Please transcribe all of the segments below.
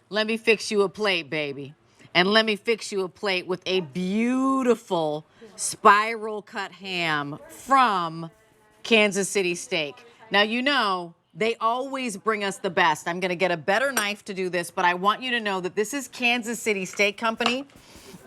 let me fix you a plate, baby. And let me fix you a plate with a beautiful spiral cut ham from Kansas City Steak. Now, you know, they always bring us the best. I'm going to get a better knife to do this, but I want you to know that this is Kansas City Steak Company,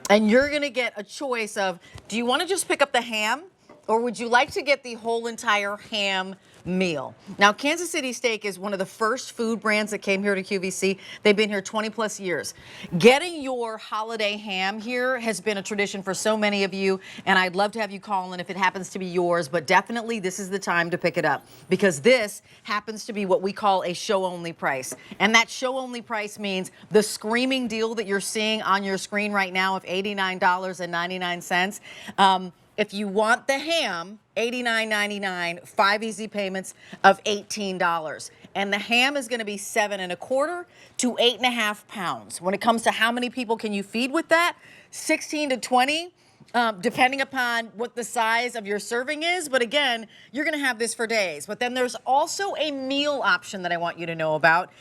and you're going to get a choice of, do you want to just pick up the ham, or would you like to get the whole entire ham meal? Now, Kansas City Steak is one of the first food brands that came here to QVC. They've been here 20 plus years. Getting your holiday ham here has been a tradition for so many of you, and I'd love to have you call in if it happens to be yours, but definitely this is the time to pick it up, because this happens to be what we call a show-only price. And that show-only price means the screaming deal that you're seeing on your screen right now of $89.99. If you want the ham, $89.99, 5 easy payments of $18. And the ham is going to be 7 1/4 to 8.5 pounds. When it comes to how many people can you feed with that, 16 to 20. Depending upon what the size of your serving is. But again, you're going to have this for days. But then there's also a meal option that I want you to know about,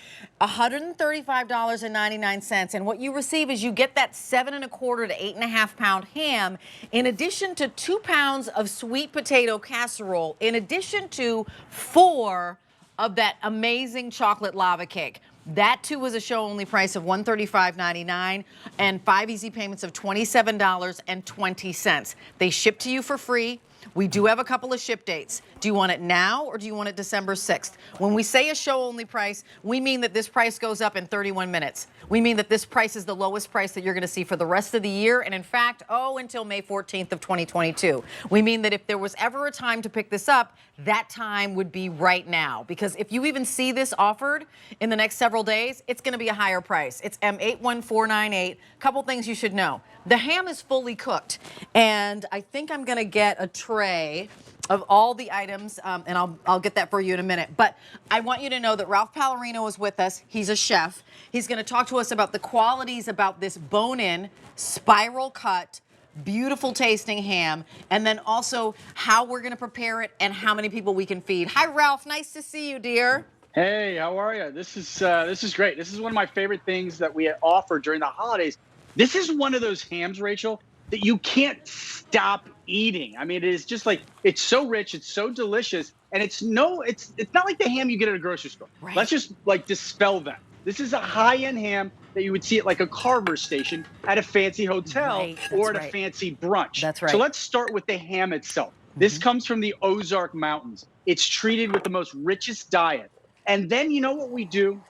$135.99. And what you receive is you get that 7 1/4 to 8.5 pound ham, in addition to 2 pounds of sweet potato casserole, in addition to 4 of that amazing chocolate lava cake. That too was a show-only price of $135.99 and 5 easy payments of $27.20. They ship to you for free. We do have a couple of ship dates. Do you want it now or do you want it December 6th? When we say a show-only price, we mean that this price goes up in 31 minutes. We mean that this price is the lowest price that you're going to see for the rest of the year, and in fact, until May 14th of 2022. We mean that if there was ever a time to pick this up, that time would be right now. Because if you even see this offered in the next several days, it's going to be a higher price. It's M81498. Couple things you should know. The ham is fully cooked, and I think I'm going to get a tray of all the items, and I'll get that for you in a minute. But I want you to know that Ralph Pallarino is with us. He's a chef. He's going to talk to us about the qualities about this bone-in, spiral cut, beautiful tasting ham, and then also how we're going to prepare it and how many people we can feed. Hi, Ralph. Nice to see you, dear. Hey, how are you? This is great. This is one of my favorite things that we offer during the holidays. This is one of those hams, Rachel, that you can't stop eating. I mean, it is just like, it's so rich, it's so delicious, and it's not like the ham you get at a grocery store. Right. Let's just like dispel that. This is a high-end ham that you would see at like a carver station at a fancy hotel or at a fancy brunch. That's right. So let's start with the ham itself. This comes from the Ozark Mountains. It's treated with the most richest diet. And then you know what we do?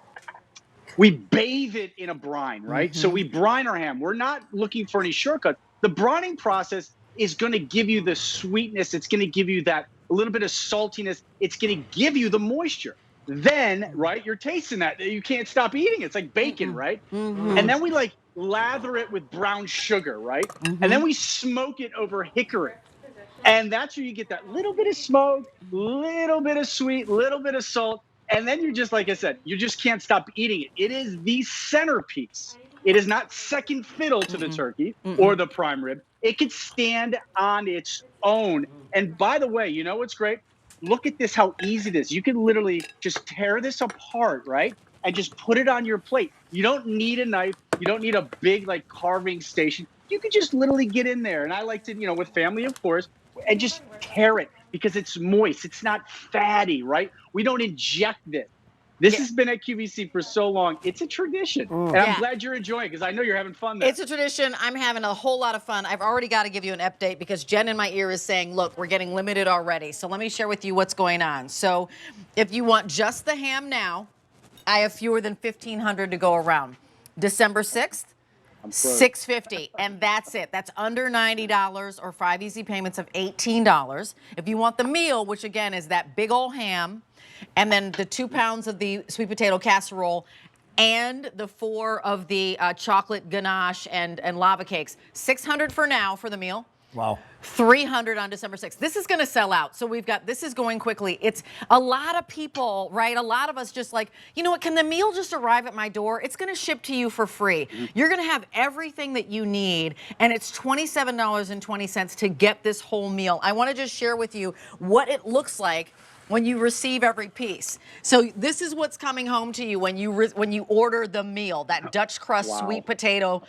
We bathe it in a brine, right? So we brine our ham. We're not looking for any shortcut. The brining process is going to give you the sweetness. It's going to give you that a little bit of saltiness. It's going to give you the moisture. Then, right, you're tasting that. You can't stop eating it. It's like bacon, right? And then we like lather it with brown sugar, right? And then we smoke it over hickory. And that's where you get that little bit of smoke, little bit of sweet, little bit of salt. And then you're just, like I said, you just can't stop eating it. It is the centerpiece. It is not second fiddle to the turkey or the prime rib. It could stand on its own. And by the way, you know what's great? Look at this, how easy it is. You can literally just tear this apart, right? And just put it on your plate. You don't need a knife. You don't need a big like carving station. You can just literally get in there. And I like to, with family, of course, and just tear it because it's moist. It's not fatty, right? We don't inject this. This has been at QVC for so long. It's a tradition. And I'm glad you're enjoying it because I know you're having fun there. It's a tradition. I'm having a whole lot of fun. I've already got to give you an update because Jen in my ear is saying, look, we're getting limited already. So let me share with you what's going on. So if you want just the ham now, I have fewer than 1,500 to go around. December 6th, $650, and that's it. That's under $90 or 5 easy payments of $18. If you want the meal, which again is that big old ham, and then the 2 pounds of the sweet potato casserole, and the 4 of the chocolate ganache and lava cakes, $600 for now for the meal. Wow. $300 on December 6th. This is going to sell out. So this is going quickly. It's a lot of people, right? A lot of us just like, you know what, can the meal just arrive at my door? It's going to ship to you for free. You're going to have everything that you need, and it's $27.20 to get this whole meal. I want to just share with you what it looks like when you receive every piece. So this is what's coming home to you when you order the meal, that Dutch crust Wow. sweet potato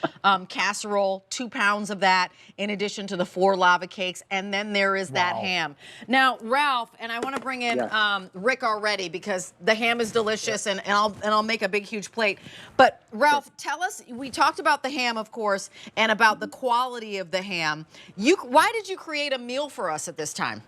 casserole, 2 pounds of that, in addition to the 4 lava cakes, and then there is that ham. Now, Ralph, and I want to bring in Rick already because the ham is delicious, and I'll make a big huge plate. But Ralph, tell us. We talked about the ham, of course, and about the quality of the ham. Why did you create a meal for us at this time?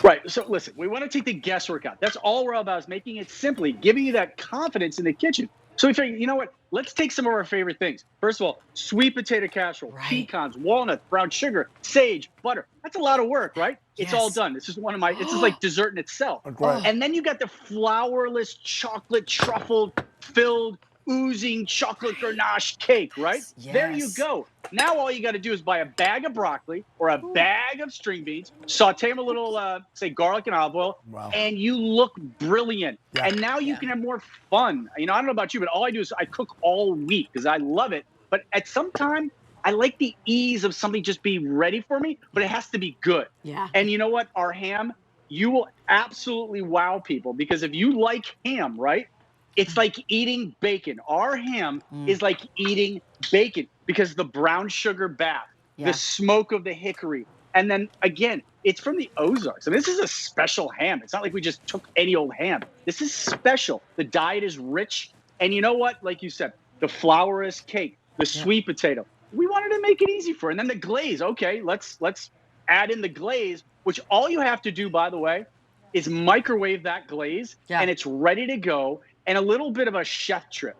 Right. So listen, we want to take the guesswork out. That's all we're all about, is making it simply, giving you that confidence in the kitchen. So we figured, you know what? Let's take some of our favorite things. First of all, sweet potato casserole, pecans, walnuts, brown sugar, sage, butter. That's a lot of work, right? It's all done. This is one of my, this is like dessert in itself. And then you got the flourless chocolate truffle filled oozing chocolate ganache cake, right? There you go. Now all you got to do is buy a bag of broccoli or a bag of string beans, saute them a little, say, garlic and olive oil, and you look brilliant. And now you can have more fun. You know, I don't know about you, but all I do is I cook all week because I love it. But at some time, I like the ease of something just being ready for me, but it has to be good. And you know what? Our ham, you will absolutely wow people, because if you like ham, right? It's like eating bacon. Our ham is like eating bacon because the brown sugar bath, the smoke of the hickory. And then again, it's from the Ozarks. I mean, this is a special ham. It's not like we just took any old ham. This is special. The diet is rich. And you know what? Like you said, the flourless cake, the sweet potato. We wanted to make it easy for it. And then the glaze. Okay, let's add in the glaze, which all you have to do, by the way, is microwave that glaze and it's ready to go. And a little bit of a chef trick.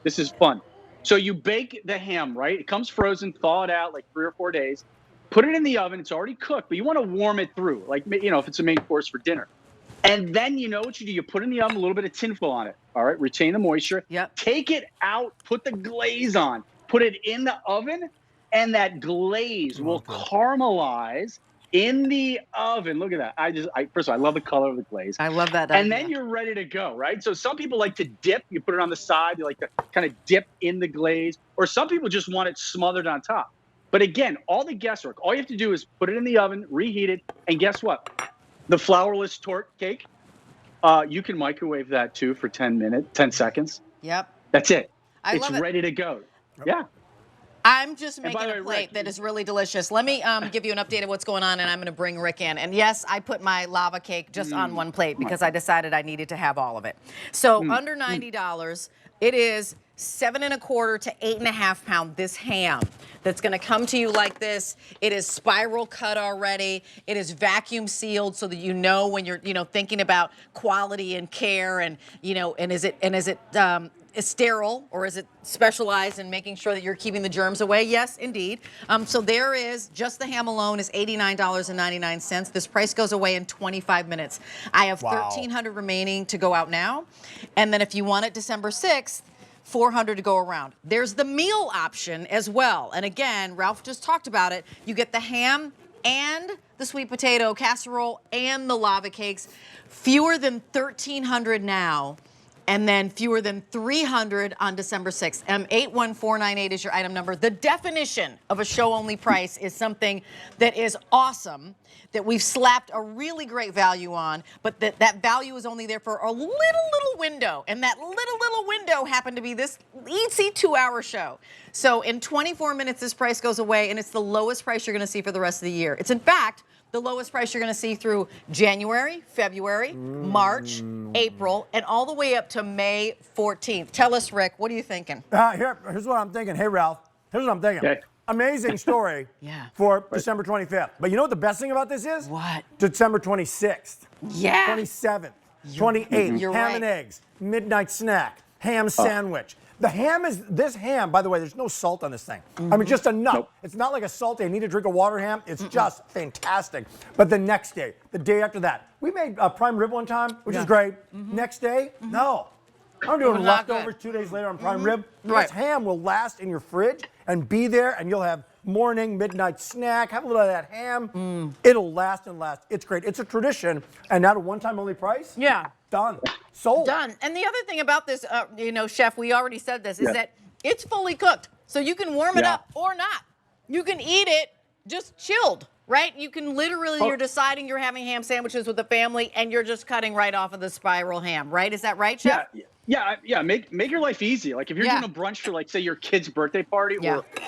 This is fun. So you bake the ham, right? It comes frozen, thaw it out like 3 or 4 days. Put it in the oven. It's already cooked, but you want to warm it through, like, you know, if it's a main course for dinner. And then you know what you do. You put it in the oven, a little bit of tinfoil on it. All right, retain the moisture. Take it out, put the glaze on, put it in the oven, and that glaze will caramelize in the oven. Look at that. First of all, I love the color of the glaze. I love that. And then you're ready to go, right? So some people like to dip. You put it on the side. You like to kind of dip in the glaze. Or some people just want it smothered on top. But again, all the guesswork. All you have to do is put it in the oven, reheat it, and guess what? The flourless torte cake, you can microwave that too for 10 seconds. That's it. It's ready to go. I'm just making a plate that is really delicious. Let me give you an update of what's going on, and I'm going to bring Rick in. And yes, I put my lava cake just on one plate because I decided I needed to have all of it. So under $90, it is 7 1/4 to 8 1/2 pound, this ham that's going to come to you like this. It is spiral cut already. It is vacuum sealed so that you know when you're, you know, thinking about quality and care, and, you know, and is it is sterile, or is it specialized in making sure that you're keeping the germs away? Yes, indeed. So there is, just the ham alone is $89.99. This price goes away in 25 minutes. I have 1,300 remaining to go out now. And then if you want it December 6th, 400 to go around. There's the meal option as well. And again, Ralph just talked about it. You get the ham and the sweet potato casserole and the lava cakes. Fewer than 1,300 now, and then fewer than 300 on December 6th. 81498 is your item number. The definition of a show-only price is something that is awesome, that we've slapped a really great value on, but that value is only there for a little window, and that little window happened to be this easy 2-hour show. So in 24 minutes, this price goes away, and it's the lowest price you're going to see for the rest of the year. It's, in fact, the lowest price you're going to see through January, February, March, April, and all the way up to May 14th. Tell us, Rick, what are you thinking? Here's what I'm thinking. Hey, Ralph, here's what I'm thinking. Okay. Amazing story for December 25th. But you know what the best thing about this is? What? December 26th, 27th, 28th, ham and eggs, midnight snack, ham sandwich. The ham is, this ham, by the way, there's no salt on this thing. I mean, just enough. It's not like a salty, I need a drink of water ham. It's just fantastic. But the next day, the day after that, we made prime rib one time, which is great. Next day, no. I'm doing leftovers 2 days later on prime rib. This ham will last in your fridge and be there, and you'll have morning, midnight snack, have a little of that ham. It'll last and last. It's great. It's a tradition, and now at a one-time only price? Done. Sold. Done. And the other thing about this, you know, Chef, we already said this, is that it's fully cooked. So you can warm it up or not. You can eat it just chilled. right? You can literally, you're deciding you're having ham sandwiches with the family, and you're just cutting right off of the spiral ham, right? Is that right, Chef? Yeah. Make your life easy. Like if you're doing a brunch for, like, say, your kid's birthday party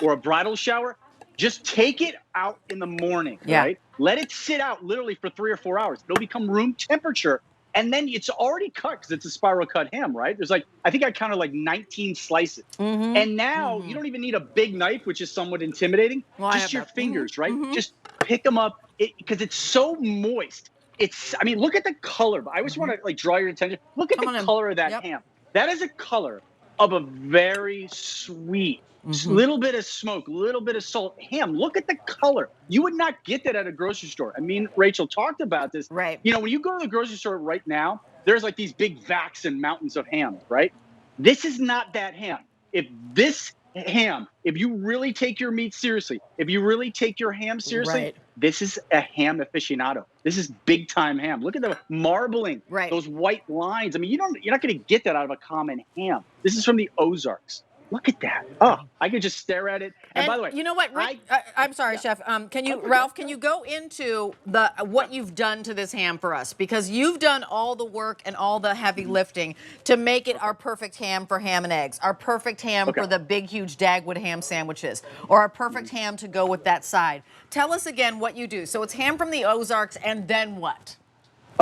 or a bridal shower, just take it out in the morning, right? Let it sit out literally for 3 or 4 hours. It'll become room temperature. And then it's already cut because it's a spiral cut ham, right? There's like, I think I counted like 19 slices. And now you don't even need a big knife, which is somewhat intimidating. Just your fingers, right? Just pick them up because it's so moist. I mean, look at the color. I always want to like draw your attention. Look at the color of that ham. That is a color of a very sweet, little bit of smoke, little bit of salt ham. Look at the color. You would not get that at a grocery store. I mean, Rachel talked about this. Right. You know, when you go to the grocery store right now, there's like these big vats and mountains of ham, right? This is not that ham. If you really take your meat seriously, if you really take your ham seriously, this is a ham aficionado. This is big time ham. Look at the marbling, those white lines. I mean, you're not going to get that out of a common ham. This is from the Ozarks. Look at that. Oh, I could just stare at it. And by the way, you know what, Rick, I'm sorry, Chef. Ralph, can you go into what you've done to this ham for us? Because you've done all the work and all the heavy lifting to make it our perfect ham for ham and eggs, our perfect ham for the big, huge Dagwood ham sandwiches, or our perfect ham to go with that side. Tell us again what you do. So it's ham from the Ozarks, and then what?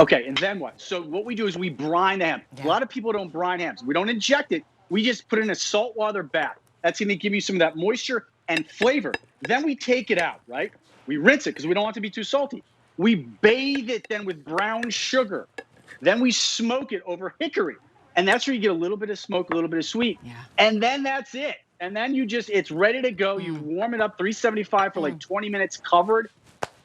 Okay, and then what? So what we do is we brine the ham. A lot of people don't brine hams. We don't inject it. We just put it in a saltwater bath. That's going to give you some of that moisture and flavor. Then we take it out, right? We rinse it because we don't want it to be too salty. We bathe it then with brown sugar. Then we smoke it over hickory. And that's where you get a little bit of smoke, a little bit of sweet. And then that's it. And then it's ready to go. You warm it up 375 for like 20 minutes covered.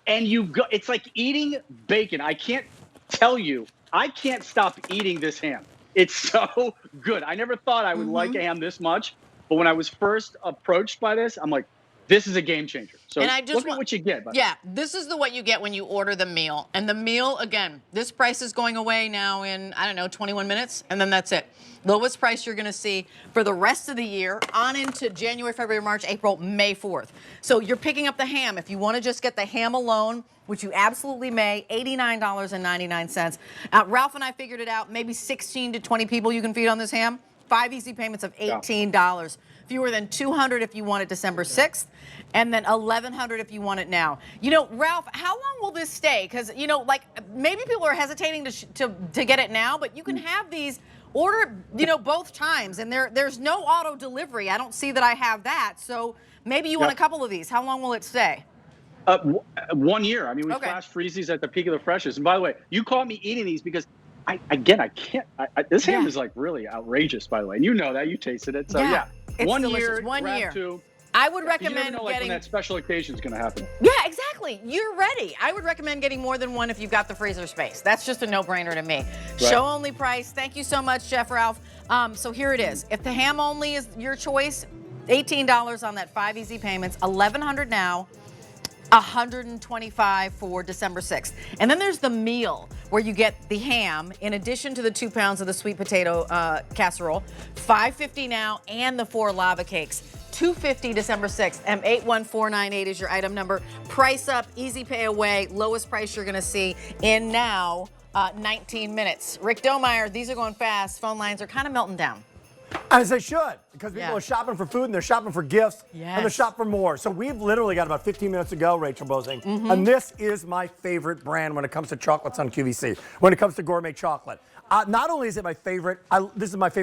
And you go. It's like eating bacon. I can't tell you, I can't stop eating this ham. It's so good. I never thought I would like a ham this much, but when I was first approached by this, I'm like, this is a game changer. So look at what you get. This is what you get when you order the meal. And the meal, again, this price is going away now in, 21 minutes, and then that's it. Lowest price you're going to see for the rest of the year on into January, February, March, April, May 4th. So you're picking up the ham. If you want to just get the ham alone, which you absolutely may, $89.99. Ralph and I figured it out. Maybe 16 to 20 people you can feed on this ham. 5 easy payments of $18. Fewer than 200 if you want it December 6th, and then 1,100 if you want it now. You know, Ralph, how long will this stay? Because, like maybe people are hesitating to get it now, but you can have these order, both times, and there's no auto delivery. I don't see that I have that. So maybe you want a couple of these. How long will it stay? 1 year. I mean, we flash freeze these at the peak of the freshness. And by the way, you caught me eating these because I can't. This ham is like really outrageous, by the way. And you know that. You tasted it. So it's 1 delicious. year. 1 year. 2. I would recommend getting when that special occasion is going to happen. Yeah, exactly. You're ready. I would recommend getting more than one if you've got the freezer space. That's just a no-brainer to me. Show only price. Thank you so much, Chef Ralph. So here it is. If the ham only is your choice, $18 on that 5 easy payments, $1,100 now. $125 for December 6th. And then there's the meal where you get the ham in addition to the 2 pounds of the sweet potato casserole, $5.50 now, and the 4 lava cakes. $250 December 6th. M81498 is your item number. Price up, easy pay away, lowest price you're going to see in now 19 minutes. Rick Domeyer, these are going fast. Phone lines are kind of melting down. As they should, because people are shopping for food and they're shopping for gifts and they're shopping for more. So we've literally got about 15 minutes to go, Rachel Bosing. And this is my favorite brand when it comes to chocolates on QVC, when it comes to gourmet chocolate. Not only is it my favorite, this is my favorite